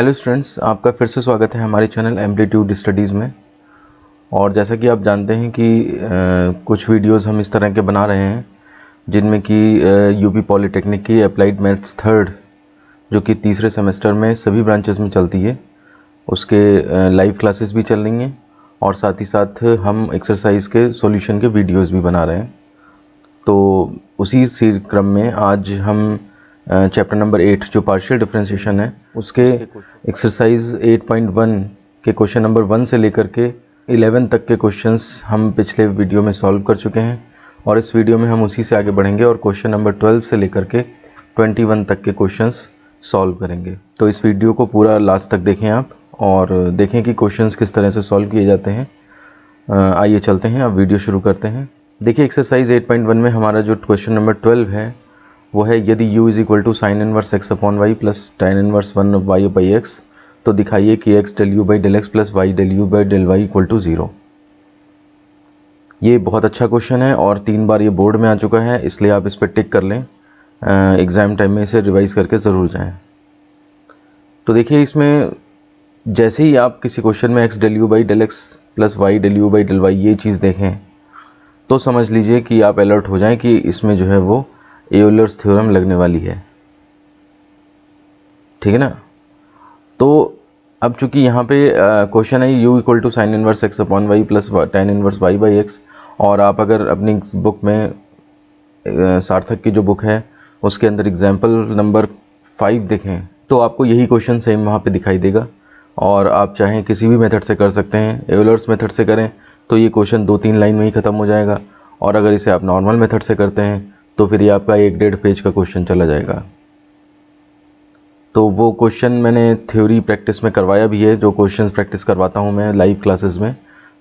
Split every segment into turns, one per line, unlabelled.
Hello students, आपका फिर से स्वागत है हमारे चैनल एम्पलीट्यूड स्टडीज़ में। और जैसा कि आप जानते हैं कि कुछ वीडियोस हम इस तरह के बना रहे हैं जिनमें कि यूपी पॉलिटेक्निक की अप्लाइड मैथ्स थर्ड जो कि तीसरे सेमेस्टर में सभी ब्रांचेस में चलती है, उसके लाइव क्लासेस भी चल रही हैं और साथ ही साथ हम एक्सरसाइज के सॉल्यूशन के वीडियोस भी बना रहे हैं। तो उसी क्रम में आज हम चैप्टर नंबर 8 जो पार्शियल डिफरेंशिएशन है उसके एक्सरसाइज 8.1 के क्वेश्चन नंबर 1 से लेकर के 11 तक के क्वेश्चंस हम पिछले वीडियो में सॉल्व कर चुके हैं और इस वीडियो में हम उसी से आगे बढ़ेंगे और क्वेश्चन नंबर 12 से लेकर के 21 तक के क्वेश्चंस सॉल्व करेंगे। तो इस वीडियो को पूरा लास्ट तक देखें आप और देखें कि क्वेश्चंस किस तरह से सॉल्व किए जाते हैं। आइए चलते हैं, अब वीडियो शुरू करते हैं। देखिए एक्सरसाइज 8.1 में हमारा जो क्वेश्चन नंबर 12 है वो है यदि u is equal to sine inverse x upon y plus tan inverse 1 y by x तो दिखाइए कि x del u by del x plus y del u by del y equal to 0। ये बहुत अच्छा क्वेश्चन है और 3 बार ये board में आ चुका है, इसलिए आप इस पर टिक कर लें, एग्ज़ाम टाइम में इसे रिवाइज करके ज़रूर जाएं। तो देखिए इसमें जैसे ही आप किसी क्वेश्चन में x del u by del x plus y del u by del y ये चीज़ देखें तो समझ लीजिए कि आप अलर्ट हो जाएं कि इसमें जो है वो एयोलर्स थ्योरम लगने वाली है, ठीक है ना। तो अब चूंकि यहाँ पे क्वेश्चन है u equal to sine inverse x upon y plus tan inverse y by x, और आप अगर अपनी बुक में सार्थक की जो बुक है उसके अंदर एग्जाम्पल नंबर 5 देखें तो आपको यही क्वेश्चन सेम वहाँ पे दिखाई देगा। और आप चाहें किसी भी मेथड से कर सकते हैं, एयोलर्स मेथड से करें तो ये क्वेश्चन 2-3 लाइन में ही ख़त्म हो जाएगा, और अगर इसे आप नॉर्मल मेथड से करते हैं तो फिर ये आपका 1-1.5 पेज का क्वेश्चन चला जाएगा। तो वो क्वेश्चन मैंने थ्योरी प्रैक्टिस में करवाया भी है, जो क्वेश्चंस प्रैक्टिस करवाता हूँ मैं लाइव क्लासेस में,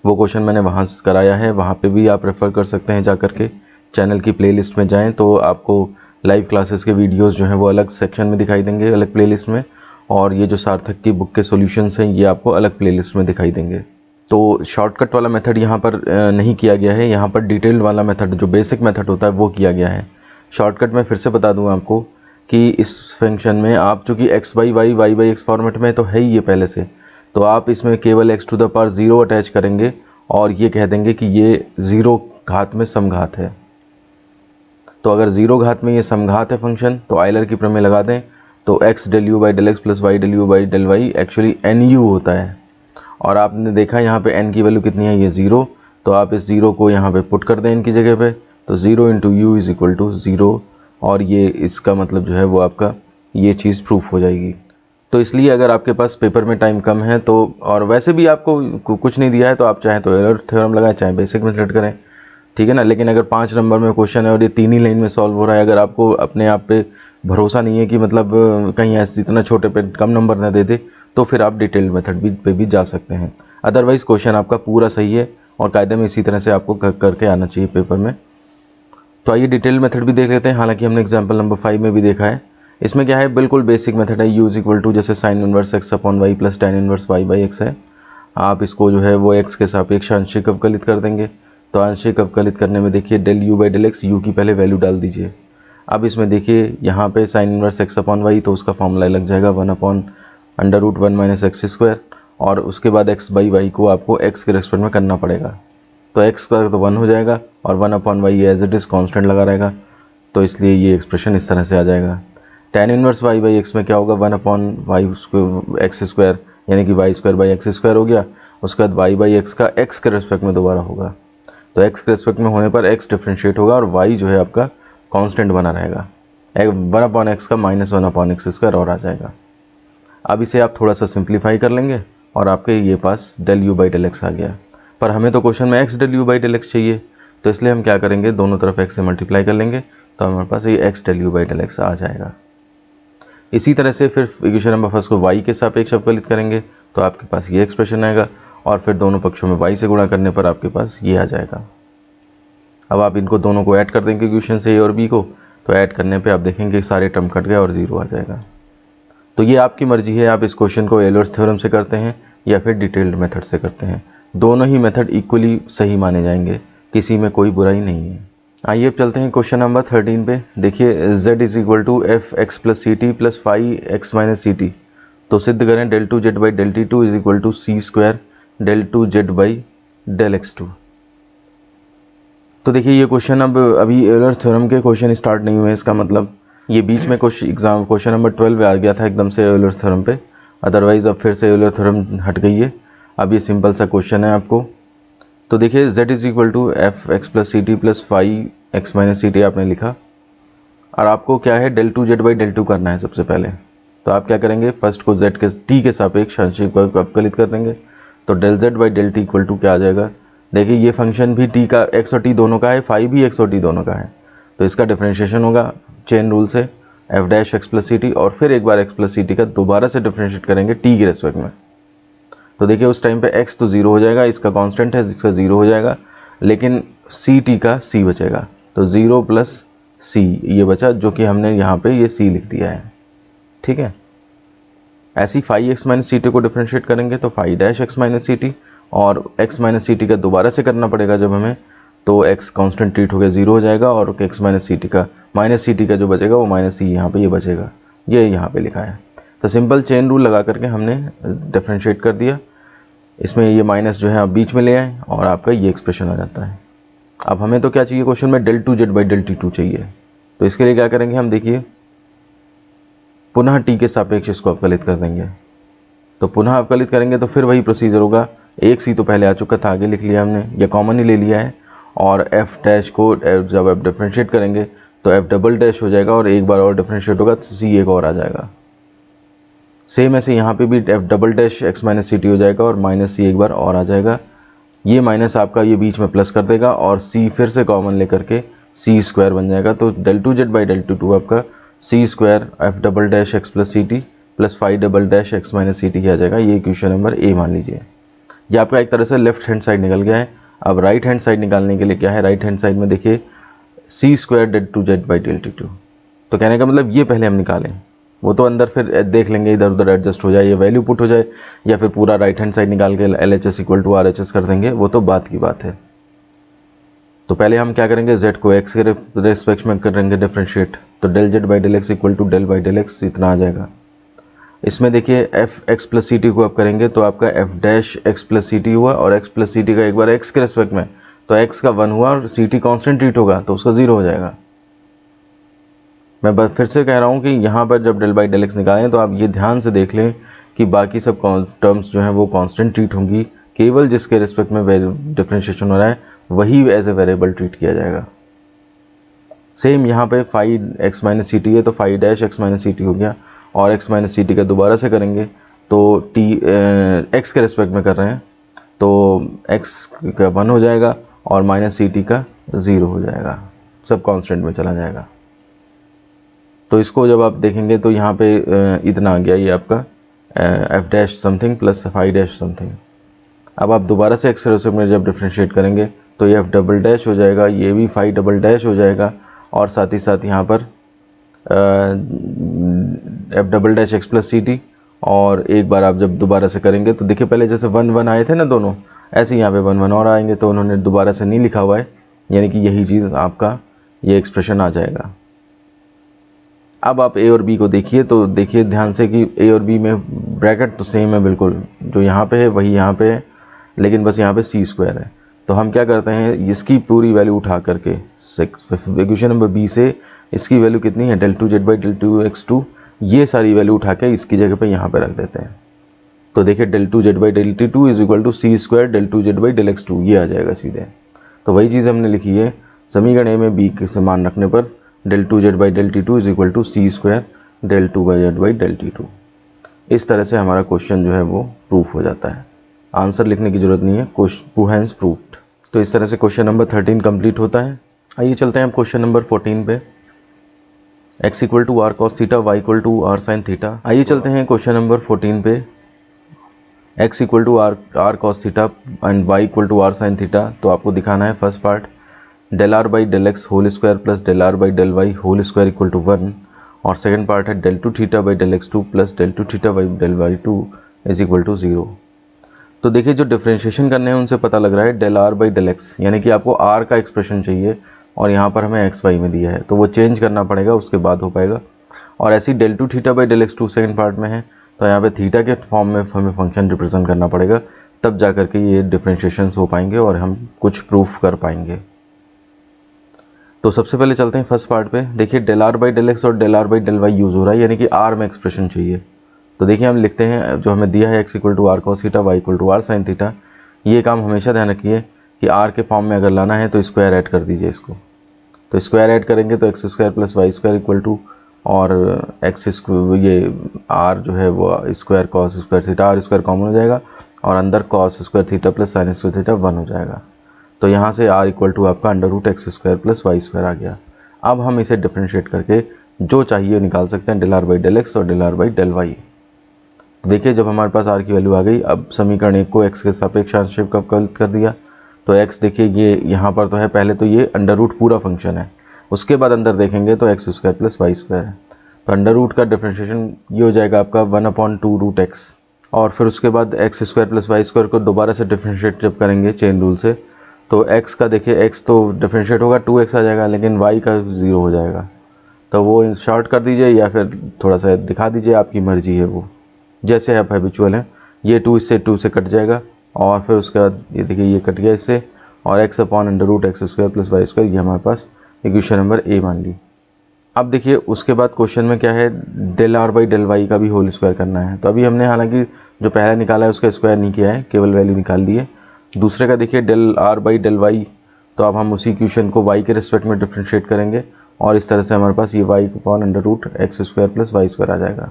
वो क्वेश्चन मैंने वहाँ से कराया है, वहाँ पे भी आप रेफ़र कर सकते हैं। जा कर के चैनल की प्लेलिस्ट में जाएं तो आपको लाइव क्लासेस के वीडियोस जो हैं वो अलग सेक्शन में दिखाई देंगे, अलग प्लेलिस्ट में, और ये जो सार्थक की बुक के सॉल्यूशंस हैं ये आपको अलग प्लेलिस्ट में दिखाई देंगे। तो शॉर्टकट वाला मेथड यहाँ पर नहीं किया गया है, यहाँ पर डिटेल्ड वाला मेथड जो बेसिक मेथड होता है वो किया गया है। शॉर्टकट में फिर से बता दूँ आपको कि इस फंक्शन में आप चूँकि x by y y by x format में तो है ही ये पहले से, तो आप इसमें केवल x to the power 0 attach करेंगे और ये कह देंगे कि ये 0 घात में समघात है। तो अगर 0 घात में ये समघात है फंक्शन तो आयलर की प्रमेय लगा दें तो x del u by del x plus y del u by del y actually NU होता है। और आपने देखा यहाँ पे n की वैल्यू कितनी है, ये 0, तो आप इस 0 को यहाँ पे पुट कर दें इनकी जगह पे, तो 0 into u is equal to 0, और ये इसका मतलब जो है वो आपका ये चीज़ प्रूफ हो जाएगी। तो इसलिए अगर आपके पास पेपर में टाइम कम है तो, और वैसे भी आपको कुछ नहीं दिया है तो आप चाहें तो एरर थ्योरम लगाएं, चाहे बेसिक मेथड करें, ठीक है ना। लेकिन अगर 5 नंबर में क्वेश्चन है और ये 3 ही लाइन में सॉल्व हो रहा है, अगर आपको अपने आप पे भरोसा नहीं है कि मतलब कहीं ऐसे इतना छोटे पे कम नंबर ना दे दे, तो फिर आप डिटेल्ड मेथड पे भी जा सकते हैं। अदरवाइज़ क्वेश्चन आपका पूरा सही है और कायदे में इसी तरह से आपको करके आना चाहिए पेपर में। तो आइए डिटेल मेथड भी देख लेते हैं, हालांकि हमने एग्जाम्पल नंबर 5 में भी देखा है। इसमें क्या है, बिल्कुल बेसिक मेथड है, u इज इक्वल टू जैसे sine inverse x upon y plus tan inverse y by x है, आप इसको जो है वो x के सापेक्ष आंशिक अवकलित कर देंगे। तो आंशिक अवकलित करने में देखिए del u by del x, u की पहले वैल्यू डाल दीजिए। अब इसमें देखिए यहाँ पे sine inverse x upon y, तो उसका फॉर्मूला लग जाएगा 1 upon under root 1 minus x square, और उसके बाद x बाई वाई को आपको x के रेस्पेक्ट में करना पड़ेगा। तो x का तो 1 हो जाएगा और 1 upon y as it is constant लगा रहेगा, तो इसलिए ये एक्सप्रेशन इस तरह से आ जाएगा। tan inverse y by x में क्या होगा, 1 अपॉन वाई एक्स स्क्वायर, यानी कि y square by x square हो गया। उसके बाद वाई बाई एक्स का x के रेस्पेक्ट में दोबारा होगा, तो x के रेस्पेक्ट में होने पर x डिफ्रेंशिएट होगा और y जो है आपका कांस्टेंट बना रहेगा। 1 अपॉन एक्स का माइनस 1 अपॉन एक्स स्क्वायर और आ जाएगा। अब इसे आप थोड़ा सा सिंप्लीफाई कर लेंगे और आपके ये पास del u by del x आ गया, पर हमें तो क्वेश्चन में x del u by del x चाहिए, तो इसलिए हम क्या करेंगे, दोनों तरफ x से मल्टीप्लाई कर लेंगे, तो हमारे पास ये x del u by del x आ जाएगा। इसी तरह से फिर इक्वेशन नंबर फर्स्ट को y के सापेक्ष अवकलित करेंगे तो आपके पास ये एक्सप्रेशन आएगा, और फिर दोनों पक्षों में y से गुणा करने पर आपके पास ये आ जाएगा। अब आप इनको दोनों को ऐड कर देंगे इक्वेशन से a और b को, तो ऐड करने पर आप देखेंगे सारे टर्म कट गए और 0 आ जाएगा। तो ये आपकी मर्जी है, आप इस क्वेश्चन को एयोलर्स थ्योरम से करते हैं या फिर डिटेल्ड मेथड से करते हैं, दोनों ही मेथड इक्वली सही माने जाएंगे, किसी में कोई बुराई नहीं है। आइए अब चलते हैं क्वेश्चन नंबर 13 पे। देखिए z is equal to f x plus c t plus five x minus c t, तो सिद्ध करें del two z by del t two is equal to c square del two z by del x two. तो देखिए ये question अब अभी Euler theorem के question start नहीं हुए, इसका मतलब ये बीच में क्वेश्चन नंबर 12 आ गया था एकदम से एलर थ्योरम पे, अदरवाइज अब फिर से एलर थ्योरम हट गई है। अब ये सिंपल सा क्वेश्चन है आपको। तो देखिए z is equal to f x plus c t plus five x minus c t आपने लिखा, और आपको क्या है del two z by del two करना है सबसे पहले। तो आप क्या करेंगे, फर्स्ट को z के t के सापेक्ष आंशिक को अपकलित कर देंगे। तो del z by del t equal to क्या आ जाएगा, देखिए ये फंक्शन भी t का x और t दोनों का है, फाइव भी x और t दोनों का है, तो इसका डिफरेंशिएशन होगा चेन रूल से f dash x plus c t, और फिर एक बार एक्स प्लस सी टी का दोबारा से डिफरेंशिएट करेंगे t के रेस्पेक्ट में। तो देखिए उस टाइम पे x तो जीरो हो जाएगा, इसका कांस्टेंट है जिसका जीरो हो जाएगा, लेकिन सी टी का c बचेगा, तो जीरो प्लस c ये बचा, जो कि हमने यहाँ पे ये c लिख दिया है। ठीक है, ऐसी five x minus c t को डिफरेंशिएट करेंगे तो five dash x minus c t, और x माइनस सी टी का दोबारा से करना पड़ेगा जब हमें, तो x कांस्टेंट ट्रीट हो गया जीरो हो जाएगा, और x माइनस सी टी का माइनस सी टी का जो बचेगा वो माइनस सी यहाँ पे ये बचेगा, ये यहाँ पे लिखा है। तो सिंपल चेन रूल लगा करके हमने डिफरेंशिएट कर दिया, इसमें ये माइनस जो है आप बीच में ले आए और आपका ये एक्सप्रेशन आ जाता है। अब हमें तो क्या चाहिए क्वेश्चन में, del two z by del t two चाहिए। तो इसके लिए क्या करेंगे हम, देखिए पुनः टी के सापेक्ष इसको अपकलित कर देंगे। तो पुनः अपकलित करेंगे तो फिर वही प्रोसीजर होगा, एक सी तो पहले आ चुका था, आगे लिख लिया हमने, या कॉमन ही ले लिया है, और एफ डैश को जब आप डिफरेंशिएट करेंगे तो एफ डबल डैश हो जाएगा, और एक बार और डिफरेंशिएट होगा तो सी एक और आ जाएगा। सेम ऐसे यहाँ पे भी f double dash x minus c t हो जाएगा, और माइनस सी एक बार और आ जाएगा, ये माइनस आपका ये बीच में प्लस कर देगा, और सी फिर से कॉमन लेकर के सी स्क्वायर बन जाएगा। तो del two z by del two two आपका c square f double dash x plus c t plus five double dash x minus c t आ जाएगा। ये क्वेश्चन नंबर ए मान लीजिए। ये आपका एक तरह से लेफ्ट हैंड साइड निकल गया है। अब राइट हैंड साइड निकालने के लिए क्या है, राइट हैंड साइड में देखिए c square del two z by del t two. तो कहने का मतलब ये पहले हम निकालें, वो तो अंदर फिर देख लेंगे, इधर उधर एडजस्ट हो जाए, ये वैल्यू पुट हो जाए, या फिर पूरा राइट हैंड साइड निकाल के L H S equal to R H S कर देंगे, वो तो बात की बात है। तो पहले हम क्या करेंगे, z को x के रेस्पेक्ट में करेंगे डिफरेंशिएट, तो del z by del x equal to del by del x इतना आ जाएगा। इसमें देखिए f x plus c t को आप करेंगे तो आपका f dash x plus c t हुआ, और एक्स प्लस सी टी का एक बार x के रेस्पेक्ट में, तो x का 1 हुआ, और सी टी कॉन्स्टेंट ट्रीट होगा तो उसका 0 हो जाएगा। मैं फिर से कह रहा हूँ कि यहाँ पर जब डेल बाई डेल एक्स निकालें तो आप ये ध्यान से देख लें कि बाकी सब टर्म्स जो हैं वो कांस्टेंट ट्रीट होंगी, केवल जिसके रिस्पेक्ट में डिफरेंशिएशन हो रहा है वही एज ए वेरिएबल ट्रीट किया जाएगा। सेम यहाँ पे five x minus c t है तो five dash x minus c t हो गया, और एक्स माइनस सी टी का दोबारा से करेंगे तो टी एक्स के रिस्पेक्ट में कर रहे हैं तो एक्स का 1 हो जाएगा, और माइनस सी टी का 0 हो जाएगा, सब कांस्टेंट में चला जाएगा। तो इसको जब आप देखेंगे तो यहाँ पे इतना आ गया, ये आपका f dash something plus five dash something. अब आप दोबारा से एक्स रेस्पेक्ट में जब डिफरेंशिएट करेंगे तो ये एफ डबल डैश हो जाएगा, ये भी फाइव डबल डैश हो जाएगा, और साथ ही साथ यहाँ पर f double dash x plus c t, और एक बार आप जब दोबारा से करेंगे तो देखिए पहले जैसे 1 1 आए थे ना दोनों, ऐसे यहाँ पे 1 1 और आएंगे, तो उन्होंने दोबारा से नहीं लिखा हुआ है, यानी कि यही चीज़ आपका ये एक्सप्रेशन आ जाएगा। अब आप ए और बी को देखिए, तो देखिए ध्यान से कि ए और बी में ब्रैकेट तो सेम है बिल्कुल, जो यहाँ पे है वही यहाँ पे है, लेकिन बस यहाँ पे सी स्क्वायर है। तो हम क्या करते हैं, इसकी पूरी वैल्यू उठा करके इक्वेशन नंबर बी से इसकी वैल्यू कितनी है, del two z by del two x two, ये सारी वैल्यू उठा के इसकी जगह पे यहाँ पे रख देते हैं। तो देखिए del two z by del t two is equal to c square del two z by del x two, ये आ जाएगा सीधे। तो वही चीज़ हमने लिखी है, समीकरण ए में बी के समान रखने पर del two z by del t two is equal to c square del two by z by del t two. इस तरह से हमारा क्वेश्चन जो है वो प्रूफ हो जाता है, आंसर लिखने की जरूरत नहीं है, हैंस प्रूफ्ड। तो इस तरह से क्वेश्चन नंबर 13 कंप्लीट होता है। आइए चलते हैं क्वेश्चन नंबर 14 पे, x equal to r cos theta y equal to r sine theta. आइए चलते हैं क्वेश्चन नंबर 14 पे, x equal to r cos theta and y equal to r sine theta. तो आपको दिखाना है first part del r by del x whole square plus del r by del y whole square equal to 1, और second part है del two theta by del x two plus del two theta by del y two is equal to 0। तो देखिए जो differentiation करने हैं उनसे पता लग रहा है del r by del x, यानी कि आपको आर का एक्सप्रेशन चाहिए और यहाँ पर हमें एक्स वाई में दिया है, तो वो चेंज करना पड़ेगा, उसके बाद हो पाएगा। और ऐसी del two theta by del x two second part में है, तो यहाँ पे थीटा के फॉर्म में हमें फंक्शन रिप्रेजेंट करना पड़ेगा, तब जा कर के ये डिफरेंशिएशंस हो पाएंगे और हम कुछ प्रूफ कर पाएंगे। तो सबसे पहले चलते हैं फर्स्ट पार्ट पे। देखिए del r by del x और del r by del y use हो रहा है, यानी कि आर में एक्सप्रेशन चाहिए। तो देखिए हम लिखते हैं, जो हमें दिया है x equal to r cos theta, y equal to r sine theta. ये काम हमेशा ध्यान रखिए कि आर के फॉर्म में अगर लाना है तो स्क्वायर ऐड कर दीजिए इसको। तो स्क्वायर ऐड करेंगे तो x square plus y square equal to, और एक्स ये आर जो है वो square cos square theta, r square common हो जाएगा और अंदर cos square theta plus sine square theta 1 हो जाएगा। तो यहाँ से आर इक्वल टू आपका under root x square plus y square आ गया। अब हम इसे डिफ्रेंशिएट करके जो चाहिए निकाल सकते हैं, del r by del x और del r by del y. देखिए जब हमारे पास आर की वैल्यू आ गई, अब समीकरण 1 को एक्स के सापेक्ष आंशिक अवकलित कर दिया। तो एक्स देखिए ये यहाँ पर तो है, पहले तो ये अंडर रूट पूरा फंक्शन है, उसके बाद अंदर देखेंगे तो x square plus y square है। तो अंडर रूट का डिफ्रेंशिएशन ये हो जाएगा आपका 1/2 रूट एक्स, और फिर उसके बाद x square plus y square को दोबारा से डिफ्रेंशिएट जब करेंगे चेन रूल से, तो x का देखिए x तो डिफ्रेंशिएट होगा 2x आ जाएगा, लेकिन y का 0 हो जाएगा। तो वो शॉर्ट कर दीजिए या फिर थोड़ा सा दिखा दीजिए, आपकी मर्जी है, वो जैसे आप हैबिचुअल हैं। ये 2 इससे 2 से कट जाएगा, और फिर उसके बाद ये देखिए ये कट गया इससे, और x upon under root x square plus y square, ये हमारे पास इक्वेशन नंबर ए मान ली। अब देखिए उसके बाद क्वेश्चन में क्या है, del r by del y का भी होल स्क्वायर करना है। तो अभी हमने हालांकि जो पहला निकाला है उसका स्क्वायर नहीं किया है, केवल वैल्यू निकाल दी है। दूसरे का देखिए del r by del y, तो अब हम उसी इक्वेशन को y के रिस्पेक्ट में डिफ्रेंशिएट करेंगे, और इस तरह से हमारे पास ये y upon under root x square plus y square आ जाएगा।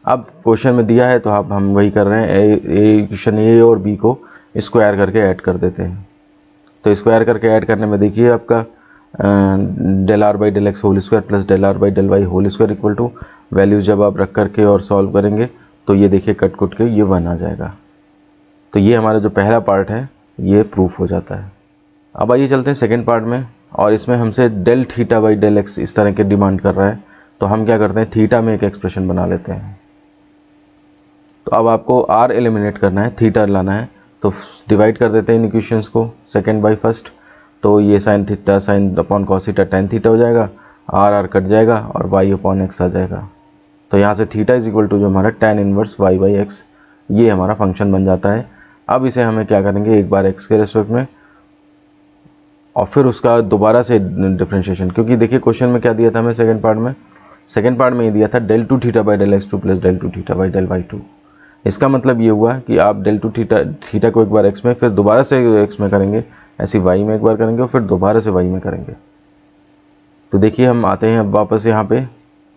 अब क्वेश्चन में दिया है तो अब हम वही कर रहे हैं, इक्वेशन ए और बी को स्क्वायर करके ऐड कर देते हैं। तो स्क्वायर करके ऐड करने में देखिए आपका del r by del x whole square plus del r by del y whole square equal to, values जब आप रख करके और सॉल्व करेंगे तो ये देखिए कट कुट के ये 1 आ जाएगा। तो ये हमारा जो पहला पार्ट है ये प्रूफ हो जाता है। अब आइए चलते हैं सेकेंड पार्ट में, और इसमें हमसे del theta by del x इस तरह के डिमांड कर रहा है। तो हम क्या करते हैं, थीटा में एक एक्सप्रेशन बना लेते हैं। तो अब आपको आर एलिमिनेट करना है, थीटा लाना है, तो डिवाइड कर देते हैं इन इक्वेशंस को, सेकेंड बाई फर्स्ट। तो ये sine theta sine upon cos theta tan theta हो जाएगा, आर कट जाएगा और वाई अपॉन एक्स आ जाएगा। तो यहाँ से थीटा इज इक्वल टू जो हमारा tan inverse y by x, ये हमारा फंक्शन बन जाता है। अब इसे हमें क्या करेंगे, एक बार x के रेस्पेक्ट में और फिर उसका दोबारा से डिफरेंशिएशन, क्योंकि देखिए क्वेश्चन में क्या दिया था हमें सेकंड पार्ट में ये दिया था del two theta by del x two plus del two theta by del y two. इसका मतलब ये हुआ कि आप डेल टू थीटा को एक बार x में, फिर दोबारा से x में करेंगे, ऐसी y में एक बार करेंगे और फिर दोबारा से y में करेंगे। तो देखिए हम आते हैं अब वापस यहाँ पे,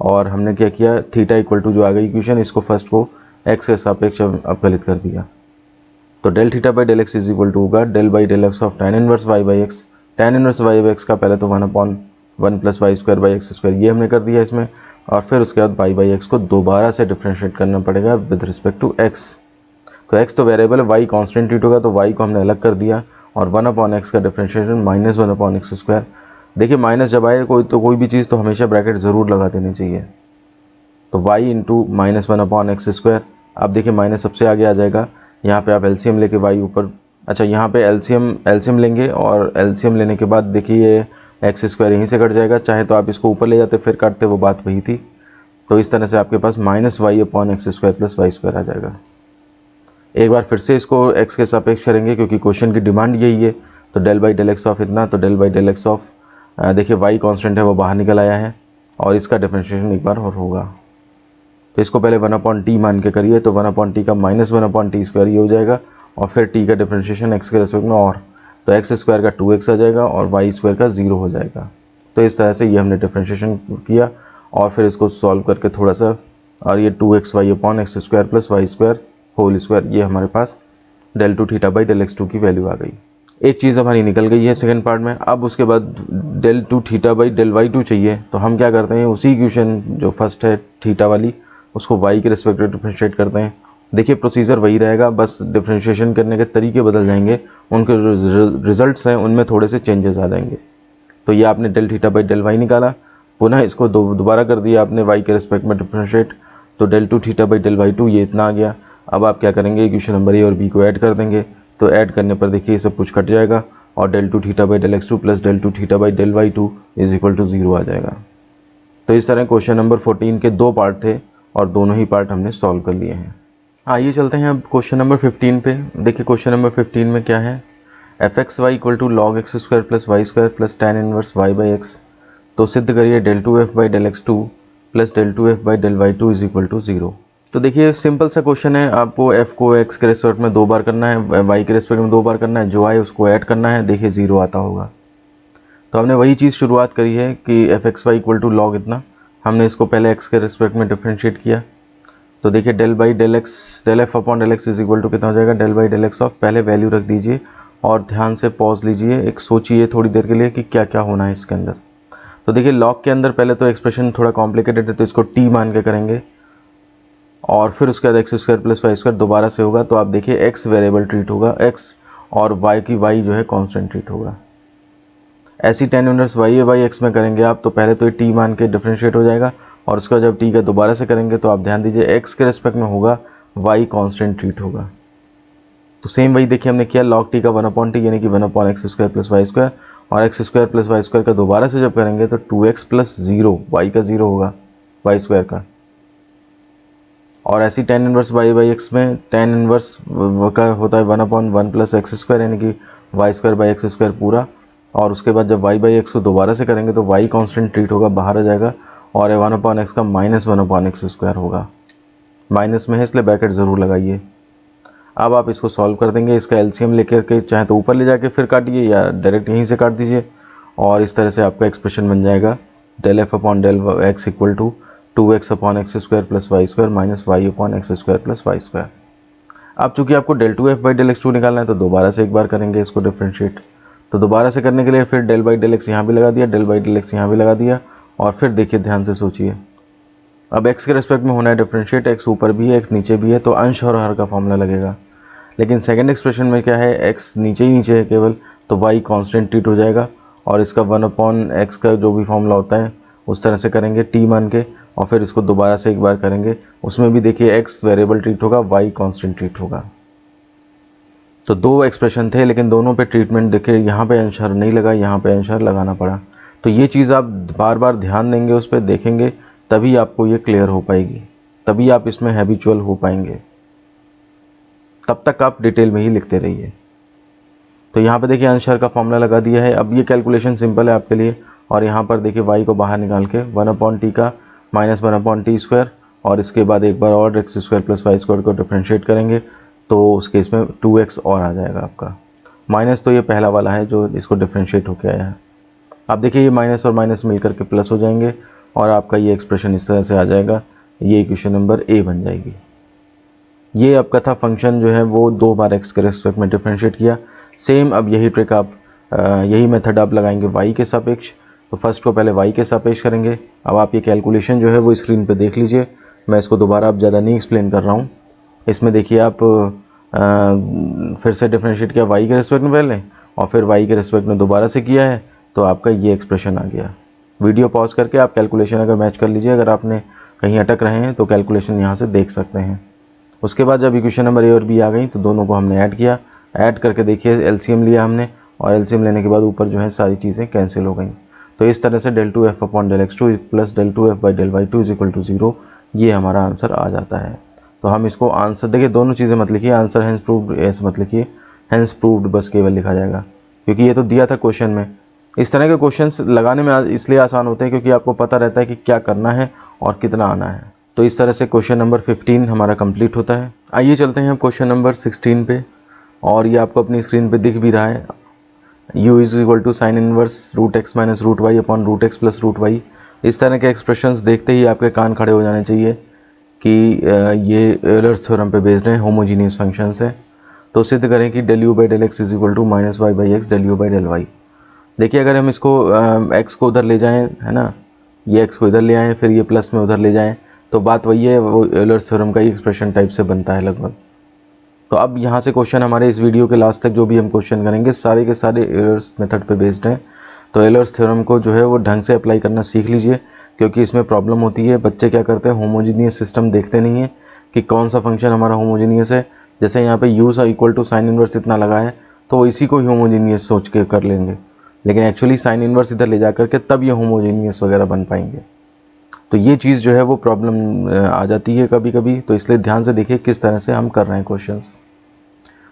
और हमने क्या किया, थीटा इक्वल टू जो आ गई इक्वेशन, इसको फर्स्ट को x के सापेक्ष अवकलित कर दिया। तो del theta by del x is equal to होगा del by del x of tan inverse y by x. Tan inverse y by x का पहले तो 1/1 plus y square by x square, ये हमने कर दिया इसमें, और फिर उसके बाद वाई बाई एक्स को दोबारा से डिफ्रेंशिएट करना पड़ेगा विद रिस्पेक्ट टू एक्स। तो एक्स तो वेरिएबल है, वाई कॉन्स्टेंट रीट होगा, तो वाई को हमने अलग कर दिया, और 1/x का डिफ्रेंशिएशन माइनस 1/x स्क्वायर। देखिए माइनस जब आए कोई भी चीज़ तो हमेशा ब्रैकेट ज़रूर लगा देनी चाहिए। तो y into minus 1/x square. अब देखिए माइनस सबसे आगे आ जाएगा, यहाँ पे आप एलसीएम लेके y ऊपर, अच्छा यहाँ पे एलसीएम लेंगे, और एलसीएम लेने के बाद देखिए ये एक्स स्क्वायर यहीं से कट जाएगा, चाहे तो आप इसको ऊपर ले जाते फिर काटते, वो बात वही थी। तो इस तरह से आपके पास minus y upon x square plus y square आ जाएगा। एक बार फिर से इसको x के सापेक्ष करेंगे क्योंकि क्वेश्चन की डिमांड यही है। तो del by del x of इतना, तो del by del x of, देखिए y कांस्टेंट है वो बाहर निकल आया है, और इसका डिफरेंशिएशन एक बार और होगा। तो इसको पहले 1/t मान के करिए, तो 1/t का माइनस 1/t स्क्वायर ये हो जाएगा, और फिर t का डिफरेंशिएशन x के रेस्पेक्ट में, और तो एक्स स्क्वायर का 2x आ जाएगा और वाई स्क्वायर का 0 हो जाएगा। तो इस तरह से ये हमने डिफरेंशिएशन किया, और फिर इसको सॉल्व करके थोड़ा सा, और ये 2xy upon x square plus y square whole square, ये हमारे पास del two theta by del x two की वैल्यू आ गई। एक चीज़ हमारी निकल गई है सेकंड पार्ट में। अब उसके बाद del two theta by del y two चाहिए, तो हम क्या करते हैं, उसी इक्वेशन जो फर्स्ट है थीटा वाली, उसको y के रिस्पेक्ट में डिफरेंशिएट करते हैं। देखिए प्रोसीजर वही रहेगा, बस डिफरेंशिएशन करने के तरीके बदल जाएंगे, उनके रिजल्ट्स हैं उनमें थोड़े से चेंजेस आ जाएंगे। तो ये आपने del theta by del y निकाला, पुनः इसको दोबारा कर दिया आपने y के रिस्पेक्ट में डिफरेंशिएट, तो del two theta by del y two ये इतना आ गया। अब आप क्या करेंगे, इक्वेशन नंबर ए और बी को ऐड कर देंगे, तो ऐड करने पर देखिए ये सब कुछ कट जाएगा, और del two theta by del x two plus del two theta by del y two is equal to 0 आ जाएगा। तो इस तरह क्वेश्चन नंबर 14 के 2 पार्ट थे, और दोनों ही पार्ट हमने सॉल्व कर लिए हैं। आइए चलते हैं अब क्वेश्चन नंबर 15 पे। देखिए क्वेश्चन नंबर 15 में क्या है, f x y equal to log x square plus y square plus tan inverse y by x. तो सिद्ध करिए del two f by del x two plus del two f by del y two is equal to 0। तो देखिए simple सा question है, आपको f को x के रेस्पेक्ट में 2 बार करना है, y के रेस्पेक्ट में 2 बार करना है, जो आए उसको ऐड करना है। देखिए 0 आता होगा। तो हमने वही चीज़ शुरुआत करी है कि f x y equal to log इतना, हमने इसको पहले x के रेस्पेक्ट में डिफ्रेंशिएट किया। तो देखिए del by del x, del f upon del x is equal to कितना हो जाएगा, del by del x of, पहले वैल्यू रख दीजिए और ध्यान से पॉज लीजिए, एक सोचिए थोड़ी देर के लिए कि क्या क्या होना है इसके अंदर। तो देखिए लॉग के अंदर पहले तो एक्सप्रेशन थोड़ा कॉम्प्लिकेटेड है, तो इसको t मान के करेंगे और फिर उसके बाद x square plus y square दोबारा से होगा। तो आप देखिए x वेरिएबल ट्रीट होगा, x, और y की y जो है कांस्टेंट ट्रीट होगा। ऐसी tan inverse y by x में करेंगे आप, तो पहले तो ये t मान के डिफ्रेंशिएट हो जाएगा और उसका जब t का दोबारा से करेंगे तो आप ध्यान दीजिए x के रेस्पेक्ट में होगा, y कांस्टेंट ट्रीट होगा। तो सेम वही देखिए हमने किया, log t का 1/t यानी कि 1/x square plus y square, और x square plus y square का दोबारा से जब करेंगे तो 2x प्लस 0, y का 0 होगा वाई स्क्वायर का। और ऐसी tan inverse y by x में tan इनवर्स का होता है 1/1 प्लस एक्स स्क्वायर यानी कि y square by x square पूरा, और उसके बाद जब y बाई एक्स को दोबारा से करेंगे तो y कांस्टेंट ट्रीट होगा, बाहर आ जाएगा, और 1/x का माइनस 1/x स्क्वायर होगा। माइनस में है इसलिए ब्रैकेट ज़रूर लगाइए। अब आप इसको सॉल्व कर देंगे, इसका एलसीएम लेकर के चाहे तो ऊपर ले जाके फिर काटिए या डायरेक्ट यहीं से काट दीजिए, और इस तरह से आपका एक्सप्रेशन बन जाएगा del f upon del x equal to 2x upon x square plus y square minus y upon x square plus y square. अब चूंकि आपको del two f by del x two निकालना है तो दोबारा से एक बार करेंगे इसको डिफ्रेंशिएट। तो दोबारा से करने के लिए फिर डेल बाई डेल एक्स यहाँ भी लगा दिया, डेल बाई डेल एक्स यहाँ भी लगा दिया, और फिर देखिए ध्यान से सोचिए, अब x के रेस्पेक्ट में होना है डिफ्रेंशिएट, x ऊपर भी है x नीचे भी है, तो अंश और हर का फॉर्मूला लगेगा। लेकिन सेकंड एक्सप्रेशन में क्या है, x नीचे ही नीचे है केवल, तो y कांस्टेंट ट्रीट हो जाएगा, और इसका 1/x का जो भी फॉर्मूला होता है उस तरह से करेंगे t मान के, और फिर इसको दोबारा से एक बार करेंगे, उसमें भी देखिए x वेरिएबल ट्रीट होगा, y कांस्टेंट ट्रीट होगा। तो दो एक्सप्रेशन थे लेकिन दोनों पे ट्रीटमेंट देखिए, यहाँ पे अंश हर नहीं लगा, यहाँ पे अंश हर लगाना पड़ा। तो ये चीज़ आप बार बार ध्यान देंगे, उस पर देखेंगे, तभी आपको ये क्लियर हो पाएगी, तभी आप इसमें हैबिचुअल हो पाएंगे। तब तक आप डिटेल में ही लिखते रहिए। तो यहाँ पे देखिए अंश हर का फॉर्मूला लगा दिया है। अब ये कैलकुलेशन सिंपल है आपके लिए, और यहाँ पर देखिए y को बाहर निकाल के 1/t का माइनस 1/t स्क्वायर, और इसके बाद एक बार और x square plus y square को डिफ्रेंशिएट करेंगे तो उस केस में 2x और आ जाएगा आपका। माइनस तो ये पहला वाला है जो इसको डिफ्रेंशिएट होकर आया है। अब देखिए ये माइनस और माइनस मिलकर के प्लस हो जाएंगे, और आपका ये एक्सप्रेशन इस तरह से आ जाएगा, ये इक्वेशन नंबर ए बन जाएगी। ये आपका था फंक्शन जो है वो 2 बार x के रेस्पेक्ट में डिफ्रेंशिएट किया। सेम अब यही ट्रिक आप यही मेथड आप लगाएंगे y के सापेक्ष। तो फर्स्ट को पहले y के सापेक्ष करेंगे। अब आप ये कैलकुलेशन जो है वो स्क्रीन पे देख लीजिए, मैं इसको दोबारा अब ज़्यादा नहीं एक्सप्लेन कर रहा हूँ। इसमें देखिए आप फिर से डिफ्रेंशिएट किया y के रेस्पेक्ट में पहले, और फिर y के रेस्पेक्ट में दोबारा से किया है, तो आपका ये एक्सप्रेशन आ गया। वीडियो पॉज करके आप कैलकुलेशन अगर मैच कर लीजिए, अगर आपने कहीं अटक रहे हैं तो कैलकुलेशन यहाँ से देख सकते हैं। उसके बाद जब इक्वेशन नंबर ए और बी आ गई तो दोनों को हमने ऐड किया, ऐड करके देखिए एलसीएम लिया हमने, और एलसीएम लेने के बाद ऊपर जो है सारी चीज़ें कैंसिल हो गई। तो इस तरह से del two f upon del x two plus del two f by del y two is equal to 0, ये हमारा आंसर आ जाता है। तो हम इसको आंसर देखिए, दोनों चीज़ें मत लिखिए, आंसर हैंस प्रूव्ड ऐसे मत लिखिए, हैंस प्रूव्ड बस केवल लिखा जाएगा, क्योंकि ये तो दिया था क्वेश्चन में। इस तरह के क्वेश्चंस लगाने में इसलिए आसान होते हैं क्योंकि आपको पता रहता है कि क्या करना है और कितना आना है। तो इस तरह से क्वेश्चन नंबर 15 हमारा कंप्लीट होता है। आइए चलते हैं अब क्वेश्चन नंबर 16 पे, और ये आपको अपनी स्क्रीन पे दिख भी रहा है, u is equal to sine inverse root x minus root y upon root x plus root y. इस तरह के एक्सप्रेशंस देखते ही आपके कान खड़े हो जाने चाहिए कि ये एलर्स थ्योरम पे बेस्ड है, होमोजीनियस फंक्शन है। तो सिद्ध करें कि del u by del x is equal to minus y by x del u by del y. देखिए अगर हम इसको x को उधर ले जाएं, है ना, ये x को इधर ले आएँ, फिर ये प्लस में उधर ले जाएं, तो बात वही है, वो एलर्स थ्योरम का ही एक्सप्रेशन टाइप से बनता है लगभग। तो अब यहाँ से क्वेश्चन हमारे इस वीडियो के लास्ट तक जो भी हम क्वेश्चन करेंगे सारे के सारे एलर्स मेथड पे बेस्ड हैं। तो एलर्स थ्योरम को जो है वो ढंग से अप्लाई करना सीख लीजिए, क्योंकि इसमें प्रॉब्लम होती है, बच्चे क्या करते हैं होमोजीनियस सिस्टम देखते नहीं है कि कौन सा फंक्शन हमारा होमोजीनियस है। जैसे यहाँ पे u equal to sine inverse इतना लगा है तो इसी को ही होमोजीनियस सोच के कर लेंगे, लेकिन एक्चुअली साइन इनवर्स इधर ले जा करके तब ये होमोजीनियस वगैरह बन पाएंगे। तो ये चीज़ जो है वो प्रॉब्लम आ जाती है कभी कभी, तो इसलिए ध्यान से देखिए किस तरह से हम कर रहे हैं क्वेश्चंस।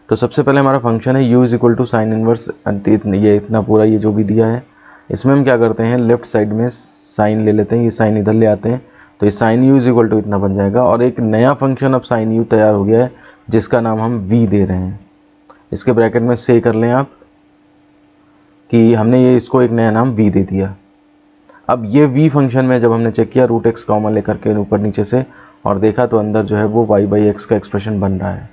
तो सबसे पहले हमारा फंक्शन है u is equal to sine inverse, ये इतना पूरा ये जो भी दिया है, इसमें हम क्या करते हैं लेफ्ट साइड में साइन ले लेते हैं, ये साइन इधर ले आते हैं, तो ये sine u is equal to इतना बन जाएगा। और एक नया फंक्शन अब साइन u तैयार हो गया है जिसका नाम हम v दे रहे हैं। इसके ब्रैकेट में से कर लें आप कि हमने ये इसको एक नया नाम v दे दिया। अब ये v फंक्शन में जब हमने चेक किया रूट एक्स कॉमन लेकर के ऊपर नीचे से और देखा तो अंदर जो है वो y बाई एक्स का एक्सप्रेशन बन रहा है।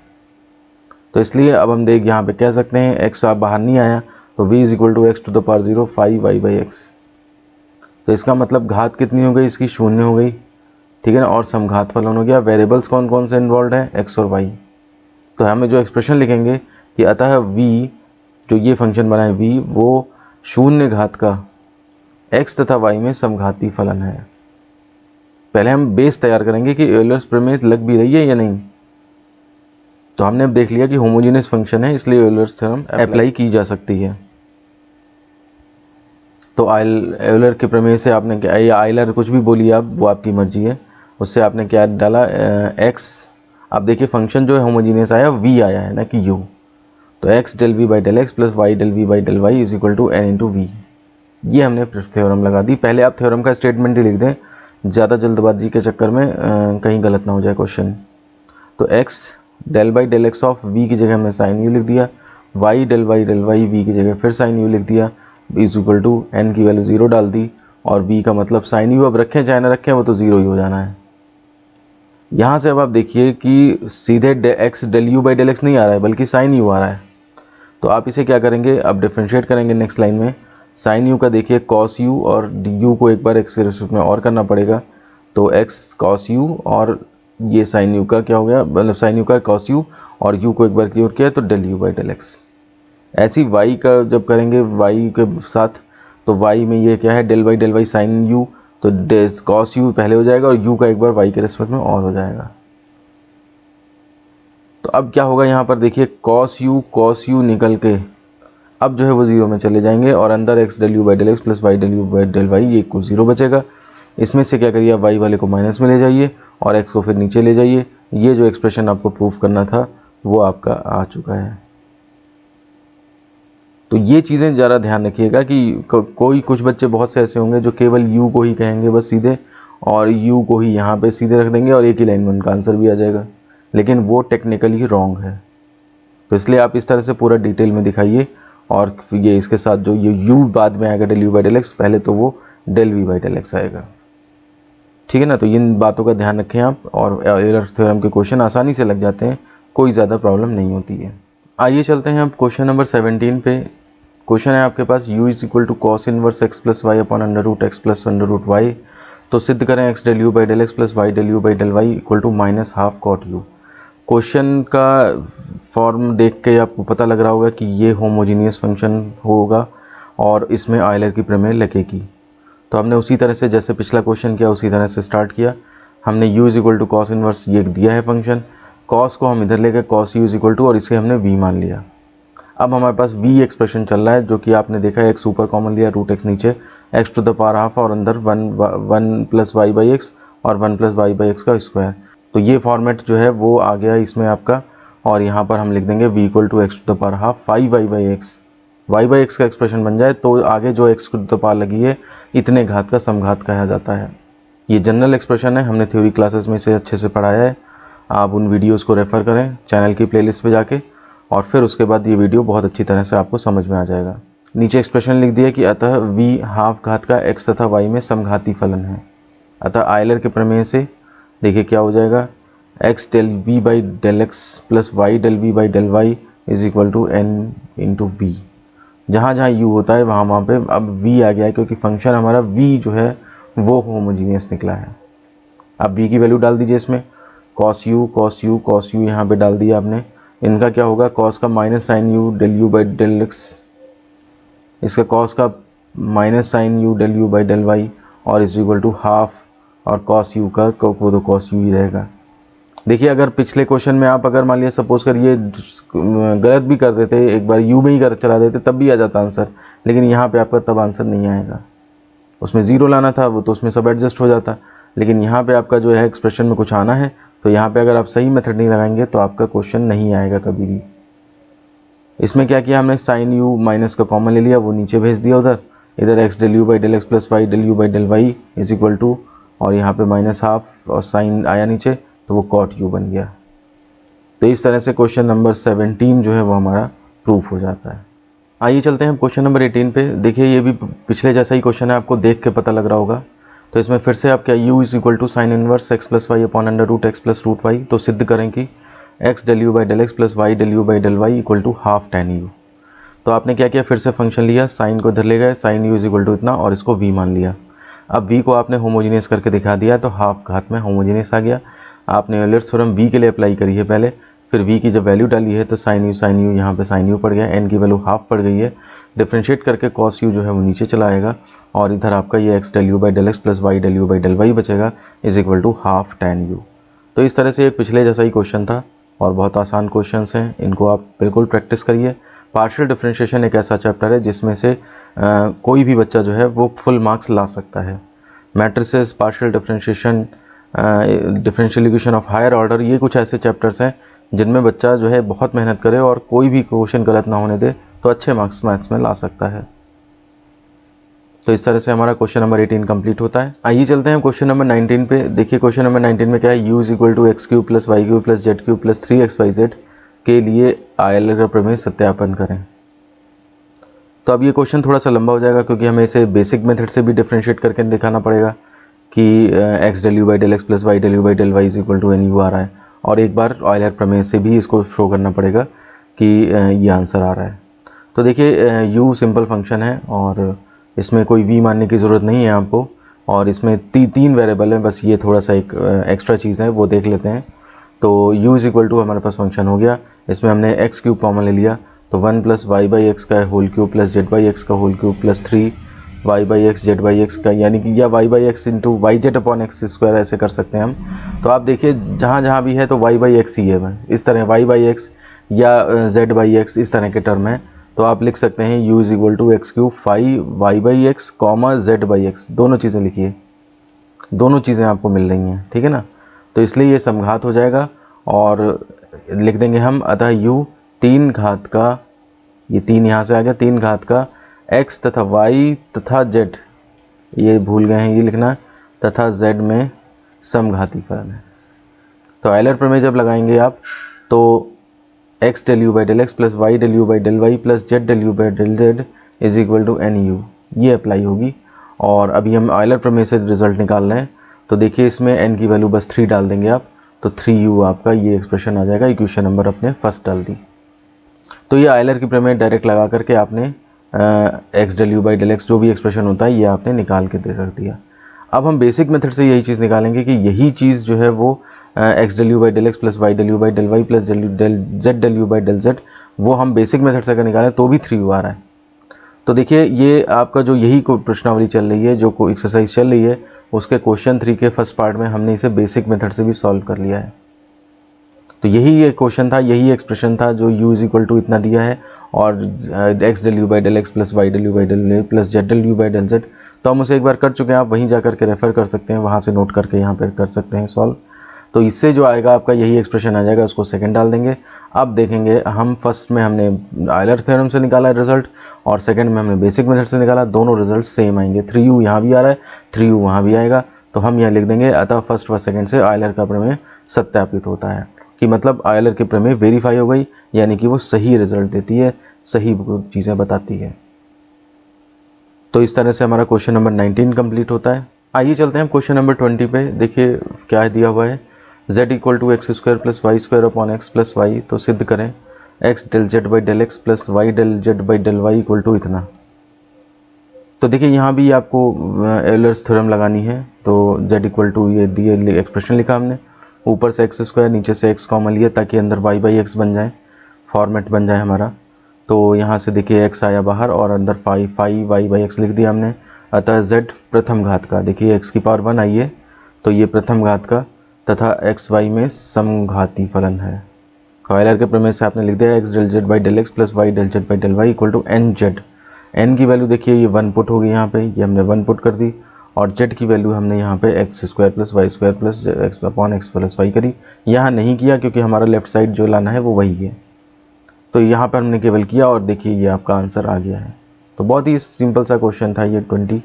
तो इसलिए अब हम देख यहाँ पे कह सकते हैं x आप बाहर नहीं आया तो v is equal to x to the power 0 5 y by x. तो इसका मतलब घात कितनी हो गई इसकी, शून्य हो गई, ठीक है ना, और समघात फलन हो गया। वेरिएबल्स कौन कौन से इन्वॉल्व है, x और y। तो हमें जो एक्सप्रेशन लिखेंगे कि अतः v जो ये फंक्शन बना है v वो शून्य घात का x तथा y में समघाती फलन है। पहले हम बेस तैयार करेंगे कि यूलर्स प्रमेय लग भी रही है या नहीं। तो हमने अब देख लिया कि होमोजेनियस फंक्शन है इसलिए यूलर्स थ्योरम अप्लाई की जा सकती है। तो यूलर के प्रमेय से आपने क्या, या आइलर कुछ भी बोलिए आप, वो आपकी मर्जी है, उससे आपने क्या डाला x। आप देखिए फंक्शन जो है होमोजेनियस आया v आया है ना कि u, तो x del v by del x plus y del v by del y is equal to n into v. ये हमने थ्योरम लगा दी। पहले आप थ्योरम का स्टेटमेंट ही लिख दें, ज़्यादा जल्दबाजी के चक्कर में कहीं गलत ना हो जाए क्वेश्चन। तो x del by del x of v की जगह हमने साइन u लिख दिया, y del by del y v की जगह फिर साइन u लिख दिया, इज इक्वल टू n की वैल्यू 0 डाल दी, और v का मतलब साइन u अब रखें चाहे ना रखें वो तो 0 ही हो जाना है। यहाँ से अब आप देखिए कि सीधे x del u by del x नहीं आ रहा है बल्कि साइन u आ रहा है। तो आप इसे क्या करेंगे, अब डिफ्रेंशिएट करेंगे नेक्स्ट लाइन में। साइन u का देखिए cos u, और u को एक बार x के रिस्पेक्ट में और करना पड़ेगा, तो x cos u और ये साइन u का क्या हो गया, मतलब साइन u का cos u और u को एक बार की ओर किया तो del u by del x. ऐसी y का जब करेंगे y के साथ, तो y में ये क्या है del by del y sine u, तो cos u पहले हो जाएगा और u का एक बार y के रिस्पेक्ट में और हो जाएगा। तो अब क्या होगा यहाँ पर देखिए cos u निकल के अब जो है वो 0 में चले जाएंगे और अंदर x del u by del x plus y del u by del y ये कुछ 0 बचेगा। इसमें से क्या करिए, y वाले को माइनस में ले जाइए और x को फिर नीचे ले जाइए। ये जो एक्सप्रेशन आपको प्रूफ करना था वो आपका आ चुका है। तो ये चीज़ें ज़रा ध्यान रखिएगा कि कोई कुछ बच्चे बहुत से ऐसे होंगे जो केवल u को ही कहेंगे बस सीधे, और u को ही यहाँ पे सीधे रख देंगे और एक ही लाइन में उनका आंसर भी आ जाएगा, लेकिन वो टेक्निकली रॉन्ग है। तो इसलिए आप इस तरह से पूरा डिटेल में दिखाइए, और ये इसके साथ जो ये u बाद में आएगा del u by del x, पहले तो वो del v by del x आएगा, ठीक है ना। तो इन बातों का ध्यान रखें आप, और यूलर थ्योरम के क्वेश्चन आसानी से लग जाते हैं, कोई ज़्यादा प्रॉब्लम नहीं होती है। आइए चलते हैं अब क्वेश्चन नंबर 17 पे। क्वेश्चन है आपके पास u is equal to cos inverse x plus y upon under root x plus under root y. तो सिद्ध करें x del u by del x plus y del u by del y equal to minus half cot u। Question का form देख के आपको पता लग रहा होगा कि ये होमोजीनियस फंक्शन होगा और इसमें आयलर की प्रमेय लगेगी। तो हमने उसी तरह से जैसे पिछला क्वेश्चन किया उसी तरह से स्टार्ट किया। हमने u is equal to cos inverse ये दिया है फंक्शन, कॉस को हम इधर लेकर cos u is equal to और इसे हमने v मान लिया। अब हमारे पास v एक्सप्रेशन चल रहा है जो कि आपने देखा है, x ऊपर कॉमन लिया, रूट x नीचे, x to the power half और अंदर 1 प्लस वाई बाई एक्स और 1 प्लस वाई बाई एक्स का स्क्वायर। तो ये फॉर्मेट जो है वो आ गया इसमें आपका, और यहाँ पर हम लिख देंगे v equal to x to the power half 5 y by x. Y by x का एक्सप्रेशन बन जाए तो आगे जो x टू द पावर लगी है इतने घात का समघात कहा जाता है। ये जनरल एक्सप्रेशन है, हमने थ्योरी क्लासेस में इसे अच्छे से पढ़ाया है। आप उन वीडियोज़ को रेफ़र करें चैनल की प्लेलिस्ट पे जाके, और फिर उसके बाद ये वीडियो बहुत अच्छी तरह से आपको समझ में आ जाएगा। नीचे एक्सप्रेशन लिख दिया कि अतः v हाफ घात का x तथा y में समघाती फलन है। अतः आयलर के प्रमेय से देखिए क्या हो जाएगा, x del v by del x plus y del v by del y is equal to n into v. जहाँ जहाँ u होता है वहाँ पे अब v आ गया है, क्योंकि फंक्शन हमारा v जो है वो होमोजीनियस निकला है। अब v की वैल्यू डाल दीजिए इसमें, cos u यहाँ पे डाल दिया आपने। इनका क्या होगा, cos का minus sine u del u by del x, इसका cos का minus sine u del u by del y और इज इक्वल टू हाफ, और cos u का वो तो cos u ही रहेगा। देखिए अगर पिछले क्वेश्चन में आप अगर मान लिया सपोज कर ये गलत भी कर देते, एक बार u में ही कर चला देते तब भी आ जाता आंसर, लेकिन यहाँ पे आपका तब आंसर नहीं आएगा। उसमें 0 लाना था वो तो उसमें सब एडजस्ट हो जाता, लेकिन यहाँ पे आपका जो है एक्सप्रेशन में कुछ आना है, तो यहाँ पे अगर आप सही मेथड नहीं लगाएंगे तो आपका क्वेश्चन नहीं आएगा कभी भी। इसमें क्या किया हमने, साइन यू माइनस का कॉमन ले लिया, वो नीचे भेज दिया उधर, इधर x del u by del x plus y del u by del y is equal to, और यहाँ पे माइनस हाफ और साइन आया नीचे तो वो कॉट यू बन गया। तो इस तरह से क्वेश्चन नंबर 17 जो है वो हमारा प्रूफ हो जाता है। आइए चलते हैं क्वेश्चन नंबर 18 पे। देखिए ये भी पिछले जैसा ही क्वेश्चन है, आपको देख के पता लग रहा होगा। तो इसमें फिर से आप क्या, u is equal to sine inverse x plus y upon under root x plus root y, तो सिद्ध करें कि x del u by del x plus y del u by del y equal to half tan u. तो आपने क्या किया, फिर से फंक्शन लिया, साइन को इधर ले गए, sine u is equal to इतना और इसको v मान लिया। अब v को आपने होमोजीनियस करके दिखा दिया तो हाफ घात में होमोजीनियस आ गया। आपने यूलर्स थ्योरम v के लिए अप्लाई करी है पहले, फिर v की जब वैल्यू डाली है तो साइन यू यहाँ पे साइन यू पड़ गया, n की वैल्यू हाफ पड़ गई है, डिफ्रेंशिएट करके कॉस यू जो है वो नीचे चला आएगा और इधर आपका ये x del u by del x plus y del u by del y बचेगा is equal to half tan u. तो इस तरह से एक पिछले जैसा ही क्वेश्चन था और बहुत आसान क्वेश्चंस हैं, इनको आप बिल्कुल प्रैक्टिस करिए। पार्शियल डिफरेंशिएशन एक ऐसा चैप्टर है जिसमें से कोई भी बच्चा जो है वो फुल मार्क्स ला सकता है। Matrices, partial differentiation, differential equation of higher order, ये कुछ ऐसे चैप्टर्स हैं जिनमें बच्चा जो है बहुत मेहनत करे और कोई भी क्वेश्चन गलत ना होने दे तो अच्छे मार्क्स मैथ्स में ला सकता है। तो इस तरह से हमारा क्वेश्चन नंबर 18 कंप्लीट होता है। आइए चलते हैं क्वेश्चन नंबर 19 पे। देखिए क्वेश्चन नंबर 19 में क्या है, u is equal to x cube plus y cube plus z cube plus 3xyz के लिए आयलर का प्रमेय सत्यापन करें। तो अब ये क्वेश्चन थोड़ा सा लंबा हो जाएगा क्योंकि हमें इसे बेसिक मेथड से भी डिफरेंशिएट करके दिखाना पड़ेगा कि x del u by del x plus y del u by del y is equal to n u आ रहा है, और एक बार आयलर प्रमेय से भी इसको शो करना पड़ेगा कि ये आंसर आ रहा है। तो देखिए u सिंपल फंक्शन है और इसमें कोई v मानने की ज़रूरत नहीं है आपको, और इसमें तीन वेरिएबल है, बस ये थोड़ा सा एक एक्स्ट्रा चीज़ है वो देख लेते हैं। तो u इज इक्वल टू हमारे पास फंक्शन हो गया, इसमें हमने एक्स क्यूब कॉमन ले लिया तो 1 प्लस वाई बाई एक्स का whole cube plus z by x का whole cube plus 3 y by x z by x का, यानी कि या y by x into y z upon x square ऐसे कर सकते हैं हम। तो आप देखिए जहाँ जहाँ भी है तो वाई बाई एक्स ही है, इस तरह वाई बाई एक्स या जेड बाई एक्स इस तरह के टर्म है। तो आप लिख सकते हैं u is equal to x cube five y by x comma z by x, दोनों चीज़ें लिखिए, दोनों चीज़ें आपको मिल रही हैं, ठीक है ना। तो इसलिए ये समघात हो जाएगा और लिख देंगे हम, अतः u 3 घात का, ये 3 यहाँ से आ गया, 3 घात का x तथा y तथा z, ये भूल गए हैं ये लिखना, तथा z में समघाती फलन है। तो आयलर प्रमेय जब लगाएंगे आप तो x del u by del x plus y del u by del y plus z del u by del z is equal to n u, ये अप्लाई होगी। और अभी हम आयलर प्रमेय से रिजल्ट निकाल रहे हैं, तो देखिए इसमें n की वैल्यू बस 3 डाल देंगे आप, तो 3u आपका ये एक्सप्रेशन आ जाएगा। इक्वेशन नंबर अपने फर्स्ट डाल दी। तो ये आयलर की प्रमेय डायरेक्ट लगा करके आपने x del u by del x जो भी एक्सप्रेशन होता है ये आपने निकाल के दे रख दिया। अब हम बेसिक मेथड से यही चीज़ निकालेंगे कि यही चीज़ जो है वो x del u by del x plus y del u by del y plus z del u by del z, वो हम बेसिक मेथड से अगर निकालें तो भी 3u आ रहा है। तो देखिए ये आपका जो यही प्रश्नावली चल रही है, जो कोई एक्सरसाइज चल रही है, उसके क्वेश्चन 3 के फर्स्ट पार्ट में हमने इसे बेसिक मेथड से भी सॉल्व कर लिया है। तो यही एक क्वेश्चन था, यही एक्सप्रेशन था जो u इज इक्वल टू इतना दिया है और x del u by del x plus y del u by del plus z del u by del z, तो हम उसे एक बार कर चुके हैं, आप वहीं जा करके रेफर कर सकते हैं, वहाँ से नोट करके यहाँ पर कर सकते हैं सॉल्व। तो इससे जो आएगा आपका यही एक्सप्रेशन आ जाएगा, उसको सेकंड डाल देंगे। अब देखेंगे हम फर्स्ट में हमने आयलर थ्योरम से निकाला रिजल्ट और सेकंड में हमने बेसिक मेथड से निकाला, दोनों रिजल्ट सेम आएंगे। 3u यहाँ भी आ रहा है, 3u वहाँ भी आएगा, तो हम यहाँ लिख देंगे अतः फर्स्ट व सेकंड से आयलर का प्रमेय सत्यापित होता है, कि मतलब आयलर की प्रमेय वेरीफाई हो गई, यानी कि वो सही रिजल्ट देती है, सही चीज़ें बताती है। तो इस तरह से हमारा क्वेश्चन नंबर 19 कंप्लीट होता है। आइए चलते हैं क्वेश्चन नंबर 20 पे। देखिए क्या दिया हुआ है, z equal to x square plus y square upon x plus y, तो सिद्ध करें x del z by del x plus y del z by del y equal to इतना। तो देखिए यहाँ भी आपको एलर्स थ्योरम लगानी है, तो z इक्वल टू ये दिए एक्सप्रेशन लिखा हमने, ऊपर से एक्स स्क्वायर नीचे से एक्स कॉमन लिया ताकि अंदर वाई बाई एक्स बन जाए, फॉर्मेट बन जाए हमारा। तो यहाँ से देखिए x आया बाहर और अंदर फाइव वाई बाई एक्स लिख दिया हमने, अतः z प्रथम घात का, देखिए x की पावर 1 आई है तो ये प्रथम घात का तथा एक्स वाई में समघाती फलन है। तो आयलर के प्रमेय से आपने लिख दिया x del z by del x plus y del z by del y equal to n z. N की वैल्यू देखिए ये 1 पुट होगी यहाँ पे, ये हमने 1 पुट कर दी और z की वैल्यू हमने यहाँ पे x square plus y square plus x upon x plus y करी। यहाँ नहीं किया क्योंकि हमारा लेफ्ट साइड जो लाना है वो वही है, तो यहाँ पर हमने केवल किया और देखिए ये आपका आंसर आ गया है। तो बहुत ही सिंपल सा क्वेश्चन था ये 20,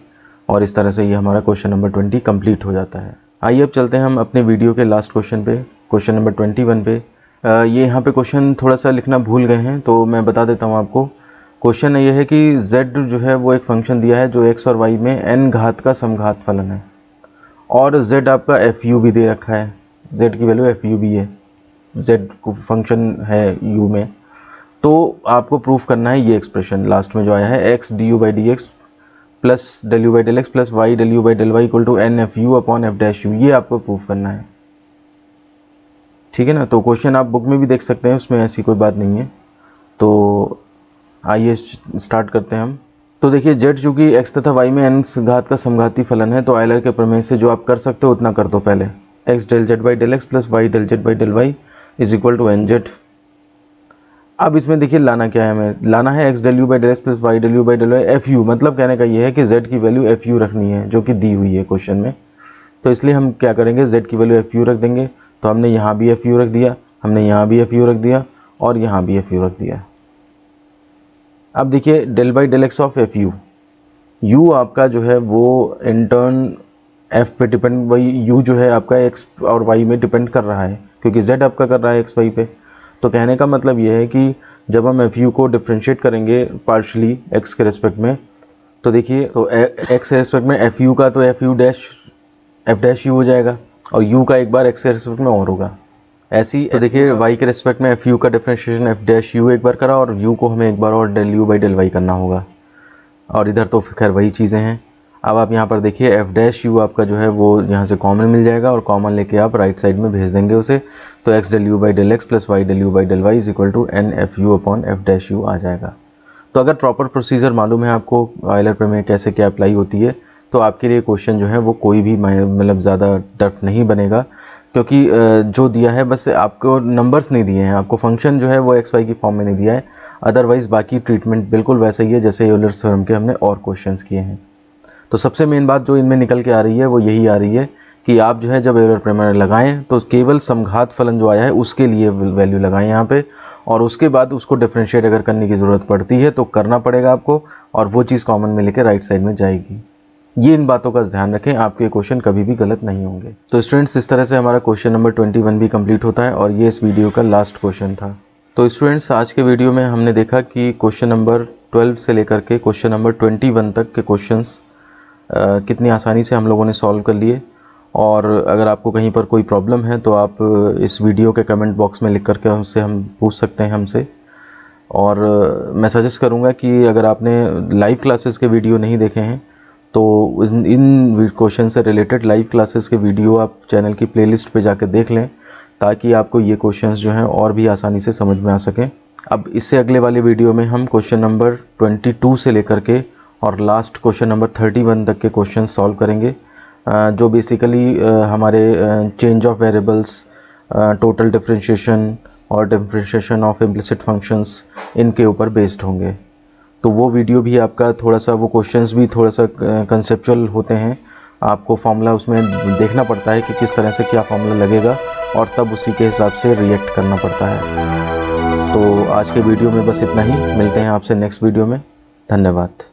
और इस तरह से ये हमारा क्वेश्चन नंबर 20 कंप्लीट हो जाता है। आइए अब चलते हैं हम अपने वीडियो के लास्ट क्वेश्चन पे, क्वेश्चन नंबर 21 पे। ये यहाँ पे क्वेश्चन थोड़ा सा लिखना भूल गए हैं तो मैं बता देता हूँ आपको। क्वेश्चन ये है कि z जो है वो एक फंक्शन दिया है जो x और y में n घात का समघात फलन है, और z आपका fu भी दे रखा है, z की वैल्यू fu भी है, z को फंक्शन है u में। तो आपको प्रूफ करना है ये एक्सप्रेशन लास्ट में जो आया है x du by d x plus del u by del x plus y del u by del y equal to n f u upon f dash u, ये आपको प्रूफ करना है। ठीक है ना। तो क्वेश्चन आप बुक में भी देख सकते हैं, उसमें ऐसी कोई बात नहीं है। तो आइए स्टार्ट करते हैं हम। तो देखिए z चूंकि x तथा y में n घात का समघाती फलन है, तो आयलर के प्रमेय से जो आप कर सकते हो उतना कर दो पहले। x del z by del x plus y del z by del y is equal to n z. अब इसमें देखिए लाना क्या है, हमें लाना है x del u by del x plus y del u by del y f u, मतलब कहने का ये है कि z की वैल्यू एफ यू रखनी है जो कि दी हुई है क्वेश्चन में। तो इसलिए हम क्या करेंगे, z की वैल्यू एफ यू रख देंगे। तो हमने यहाँ भी एफ यू रख दिया, हमने यहाँ भी एफ यू रख दिया और यहाँ भी एफ यू रख दिया। अब देखिए del by del x of f u, u आपका जो है वो इंटर्न एफ पे डिपेंड, वही यू जो है आपका एक्स और वाई में डिपेंड कर रहा है क्योंकि z आपका कर रहा है एक्स वाई पे। तो कहने का मतलब ये है कि जब हम एफ यू को डिफ्रेंशिएट करेंगे पार्शली एक्स के रेस्पेक्ट में, तो देखिए तो एक्स के रेस्पेक्ट में एफ यू का तो F you dash F dash you हो जाएगा और यू का एक बार एक्स के रेस्पेक्ट में और होगा। ऐसी तो देखिए वाई के रेस्पेक्ट में एफ यू का डिफ्रेंशिएशन एफ डैश यू एक बार करा और यू को हमें एक बार और del u by del y करना होगा, और इधर तो खैर वही चीज़ें हैं। अब आप यहाँ पर देखिए एफ डैश यू आपका जो है वो यहाँ से कॉमन मिल जाएगा और कॉमन लेके आप राइट साइड में भेज देंगे उसे। तो x del u by del x plus y del u by del y is equal to n f u upon f dash u आ जाएगा। तो अगर प्रॉपर प्रोसीजर मालूम है आपको आयलर प्रमेय कैसे क्या अप्लाई होती है, तो आपके लिए क्वेश्चन जो है वो कोई भी मतलब ज़्यादा टफ नहीं बनेगा, क्योंकि जो दिया है बस आपको नंबर्स नहीं दिए हैं, आपको फंक्शन जो है वो एक्स वाई की फॉर्म में नहीं दिया है। अदरवाइज बाकी ट्रीटमेंट बिल्कुल वैसा ही है जैसे यूलर्स थ्योरम के हमने और क्वेश्चंस किए हैं। तो सबसे मेन बात जो इनमें निकल के आ रही है वो यही आ रही है कि आप जो है जब यूलर प्रमेय लगाएं तो केवल समघात फलन जो आया है उसके लिए वैल्यू लगाएं यहाँ पे, और उसके बाद उसको डिफ्रेंशिएट अगर करने की ज़रूरत पड़ती है तो करना पड़ेगा आपको, और वो चीज़ कॉमन में लेकर राइट साइड में जाएगी। ये इन बातों का ध्यान रखें, आपके क्वेश्चन कभी भी गलत नहीं होंगे। तो स्टूडेंट्स इस तरह से हमारा क्वेश्चन नंबर 21 भी कंप्लीट होता है और ये इस वीडियो का लास्ट क्वेश्चन था। तो स्टूडेंट्स आज के वीडियो में हमने देखा कि क्वेश्चन नंबर 12 से लेकर के क्वेश्चन नंबर 21 तक के क्वेश्चंस कितनी आसानी से हम लोगों ने सॉल्व कर लिए। और अगर आपको कहीं पर कोई प्रॉब्लम है तो आप इस वीडियो के कमेंट बॉक्स में लिख करके उससे हम पूछ सकते हैं हमसे। और मैं सजेस्ट करूँगा कि अगर आपने लाइव क्लासेस के वीडियो नहीं देखे हैं तो इन क्वेश्चन से रिलेटेड लाइव क्लासेस के वीडियो आप चैनल की प्लेलिस्ट पे जाकर देख लें, ताकि आपको ये क्वेश्चंस जो हैं और भी आसानी से समझ में आ सकें। अब इससे अगले वाले वीडियो में हम क्वेश्चन नंबर 22 से लेकर के और लास्ट क्वेश्चन नंबर 31 तक के क्वेश्चन सॉल्व करेंगे, जो बेसिकली हमारे change of variables, total differentiation और डिफरेंशिएशन ऑफ इम्प्लिसिट फंक्शंस, इनके ऊपर बेस्ड होंगे। तो वो वीडियो भी आपका थोड़ा सा, वो क्वेश्चंस भी थोड़ा सा कंसेप्चुअल होते हैं, आपको फॉर्मूला उसमें देखना पड़ता है कि किस तरह से क्या फॉर्मूला लगेगा और तब उसी के हिसाब से रिएक्ट करना पड़ता है। तो आज के वीडियो में बस इतना ही, मिलते हैं आपसे नेक्स्ट वीडियो में। धन्यवाद।